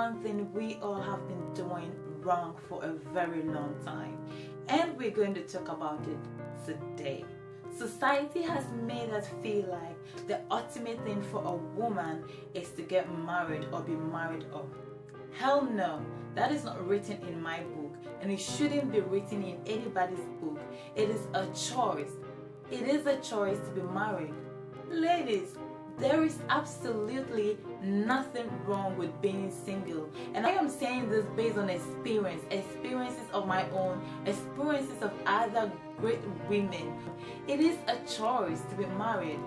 one thing we all have been doing wrong for a very long time, and we're going to talk about it today. Society has made us feel like the ultimate thing for a woman is to get married or be married off. Hell no, that is not written in my book, and it shouldn't be written in anybody's book. It is a choice. It is a choice to be married. Ladies, there is absolutely nothing wrong with being single. And I am saying this based on experiences of my own, experiences of other great women. It is a choice to be married.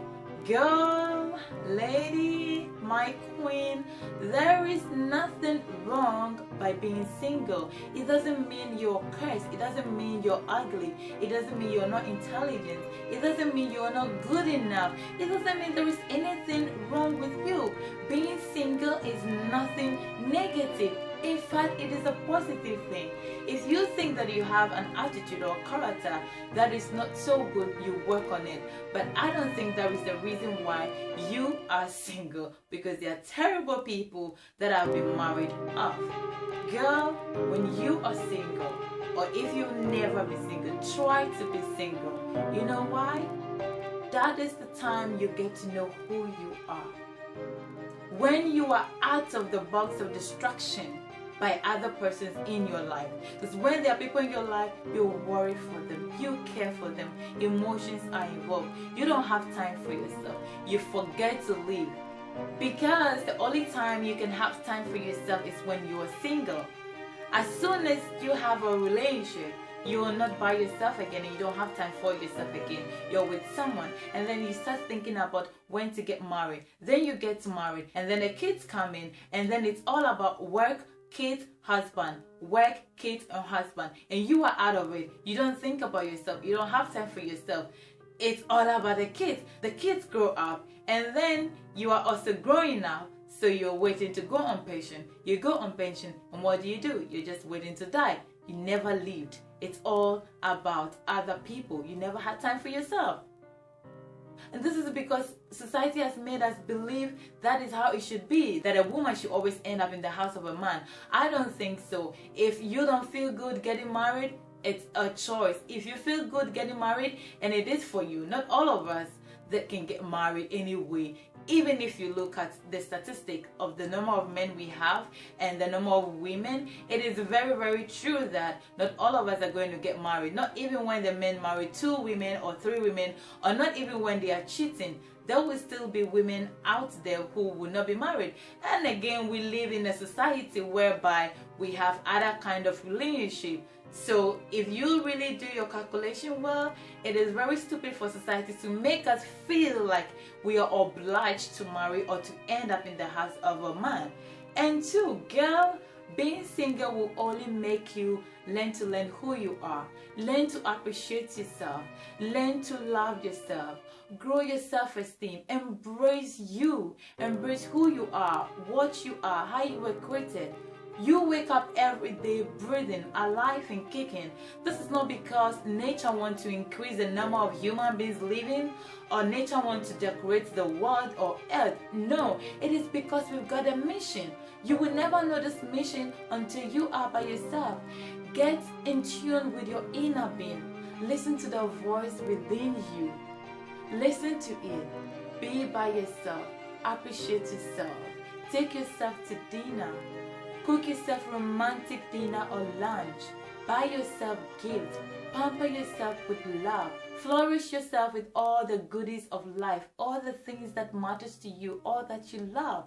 Girl, lady, my queen, there is nothing wrong by being single. It doesn't mean you're cursed. It doesn't mean you're ugly. It doesn't mean you're not intelligent. It doesn't mean you're not good enough. It doesn't mean there is anything wrong with you. Being single is nothing negative. In fact, it is a positive thing. If you think that you have an attitude or character that is not so good, you work on it. But I don't think that is the reason why you are single, because there are terrible people that have been married off. Girl, when you are single, or if you've never been single, try to be single. You know why? That is the time you get to know who you are. When you are out of the box of distraction by other persons in your life. Because when there are people in your life, you worry for them, you care for them, emotions are involved. You don't have time for yourself. You forget to live. Because the only time you can have time for yourself is when you are single. As soon as you have a relationship, you are not by yourself again and you don't have time for yourself again. You're with someone, and then you start thinking about when to get married. Then you get married, and then the kids come in, and then it's all about work, kids, husband, work, kids, and husband, and you are out of it. You don't think about yourself. You don't have time for yourself. It's all about the kids. The kids grow up, and then you are also growing up. So you're waiting to go on pension. You go on pension, and what do? You're just waiting to die. You never lived. It's all about other people. You never had time for yourself. And this is because society has made us believe that is how it should be, that a woman should always end up in the house of a man. I don't think so. If you don't feel good getting married, it's a choice. If you feel good getting married, and it is for you, not all of us that can get married anyway. Even if you look at the statistic of the number of men we have and the number of women, it is very, very true that not all of us are going to get married. Not even when the men marry 2 women or 3 women, or not even when they are cheating. There will still be women out there who will not be married. And again, we live in a society whereby we have other kind of relationship. So if you really do your calculation well, it is very stupid for society to make us feel like we are obliged to marry or to end up in the house of a man. And 2, girl, being single will only make you learn who you are, learn to appreciate yourself, learn to love yourself, grow your self-esteem, embrace you, embrace who you are, what you are, how you were created. You wake up every day breathing, alive and kicking. This is not because nature wants to increase the number of human beings living, or nature wants to decorate the world or earth. No, it is because we've got a mission. You will never know this mission until you are by yourself. Get in tune with your inner being. Listen to the voice within you. Listen to it. Be by yourself. Appreciate yourself. Take yourself to dinner. Cook yourself romantic dinner or lunch. Buy yourself gifts. Pamper yourself with love. Flourish yourself with all the goodies of life, all the things that matters to you, all that you love.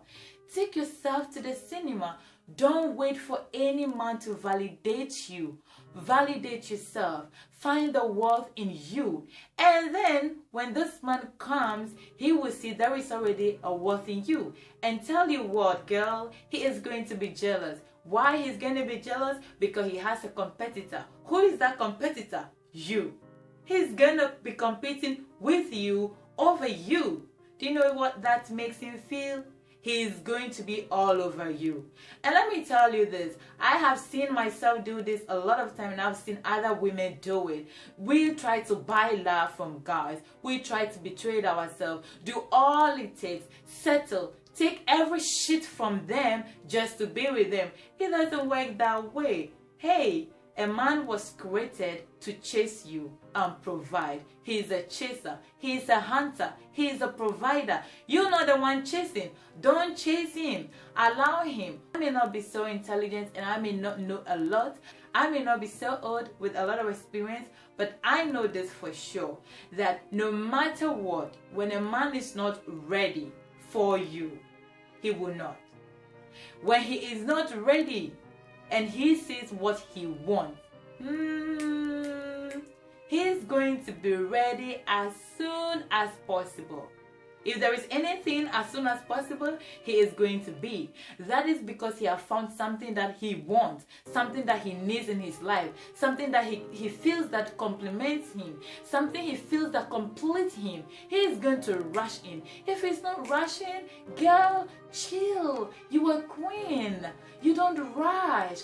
Take yourself to the cinema. Don't wait for any man to validate you. Validate yourself. Find the worth in you. And then when this man comes, he will see there is already a worth in you. And tell you what, girl, he is going to be jealous. Why he's going to be jealous? Because he has a competitor. Who is that competitor? You. He's going to be competing with you over you. Do you know what that makes him feel? He's going to be all over you. And let me tell you this, I have seen myself do this a lot of time, and I've seen other women do it. We try to buy love from guys. We try to betray ourselves, do all it takes, settle, take every shit from them just to be with them. It doesn't work that way. Hey, a man was created to chase you and provide. He is a chaser. He is a hunter. He is a provider. You're not the one chasing. Don't chase him. Allow him. I may not be so intelligent and I may not know a lot. I may not be so old with a lot of experience, but I know this for sure, that no matter what, when a man is not ready for you, he will not. When he is not ready and he sees what he wants, he's going to be ready as soon as possible. If there is anything as soon as possible, he is going to be. That is because he has found something that he wants, something that he needs in his life, something that he feels that complements him, something he feels that completes him. He is going to rush in. If he's not rushing, girl, chill. You are queen. You don't rush.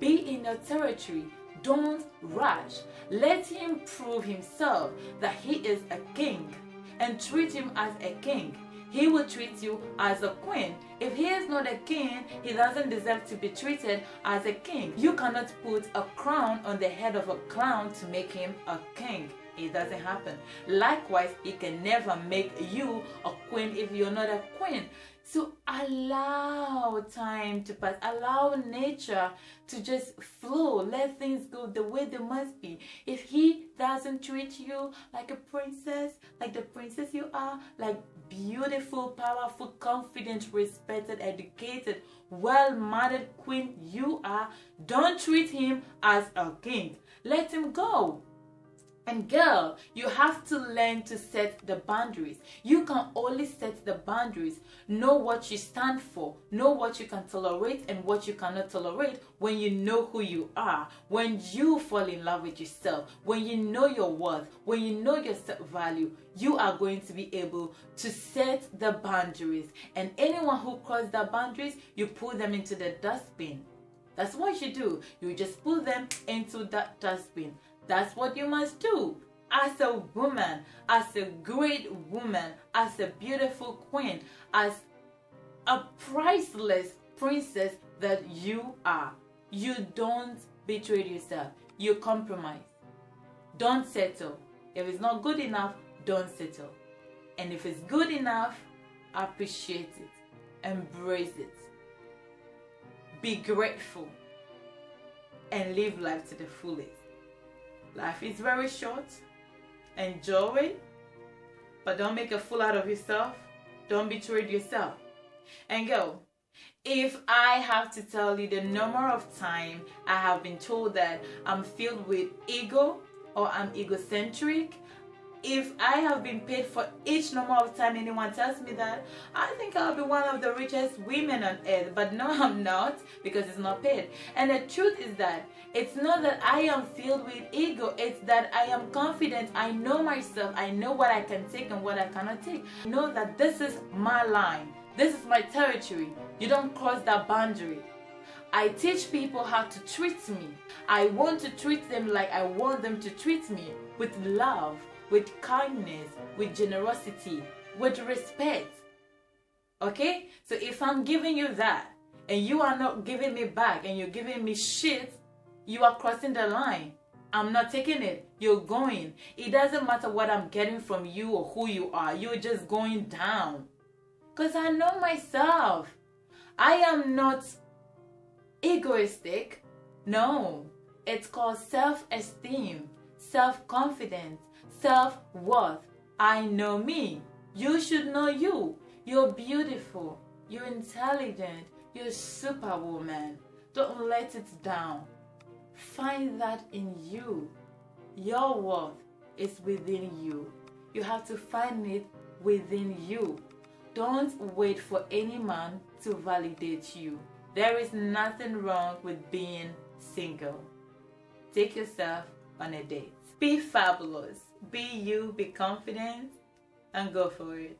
Be in your territory. Don't rush. Let him prove himself that he is a king, and treat him as a king. He will treat you as a queen. If he is not a king, he doesn't deserve to be treated as a king. You cannot put a crown on the head of a clown to make him a king. It doesn't happen. Likewise, he can never make you a queen if you're not a queen. So allow time to pass. Allow nature to just flow. Let things go the way they must be. If he doesn't treat you like a princess, like the princess you are, like beautiful, powerful, confident, respected, educated, well-mannered queen you are, don't treat him as a king. Let him go. And girl, you have to learn to set the boundaries. You can only set the boundaries, know what you stand for, know what you can tolerate and what you cannot tolerate when you know who you are, when you fall in love with yourself, when you know your worth, when you know your self-value, you are going to be able to set the boundaries. And anyone who crosses the boundaries, you put them into the dustbin. That's what you do. You just put them into that dustbin. That's what you must do as a woman, as a great woman, as a beautiful queen, as a priceless princess that you are. You don't betray yourself. You compromise. Don't settle. If it's not good enough, don't settle. And if it's good enough, appreciate it. Embrace it. Be grateful. And live life to the fullest. Life is very short. Enjoy it. But don't make a fool out of yourself. Don't betray yourself. And girl, if I have to tell you the number of times I have been told that I'm filled with ego or I'm egocentric, if I have been paid for each number of time anyone tells me that, I think I'll be one of the richest women on earth. But no, I'm not, because it's not paid. And the truth is that it's not that I am filled with ego, it's that I am confident. I know myself. I know what I can take and what I cannot take. I know that this is my line. This is my territory. You don't cross that boundary. I teach people how to treat me. I want to treat them like I want them to treat me, with love, with kindness, with generosity, with respect. Okay? So if I'm giving you that and you are not giving me back and you're giving me shit, you are crossing the line. I'm not taking it. You're going. It doesn't matter what I'm getting from you or who you are. You're just going down. Because I know myself. I am not egoistic. No. It's called self-esteem, self-confidence, self-worth. I know me. You should know you. You're beautiful. You're intelligent. You're superwoman. Don't let it down. Find that in you. Your worth is within you. You have to find it within you. Don't wait for any man to validate you. There is nothing wrong with being single. Take yourself on a date. Be fabulous. Be you, be confident, and go for it.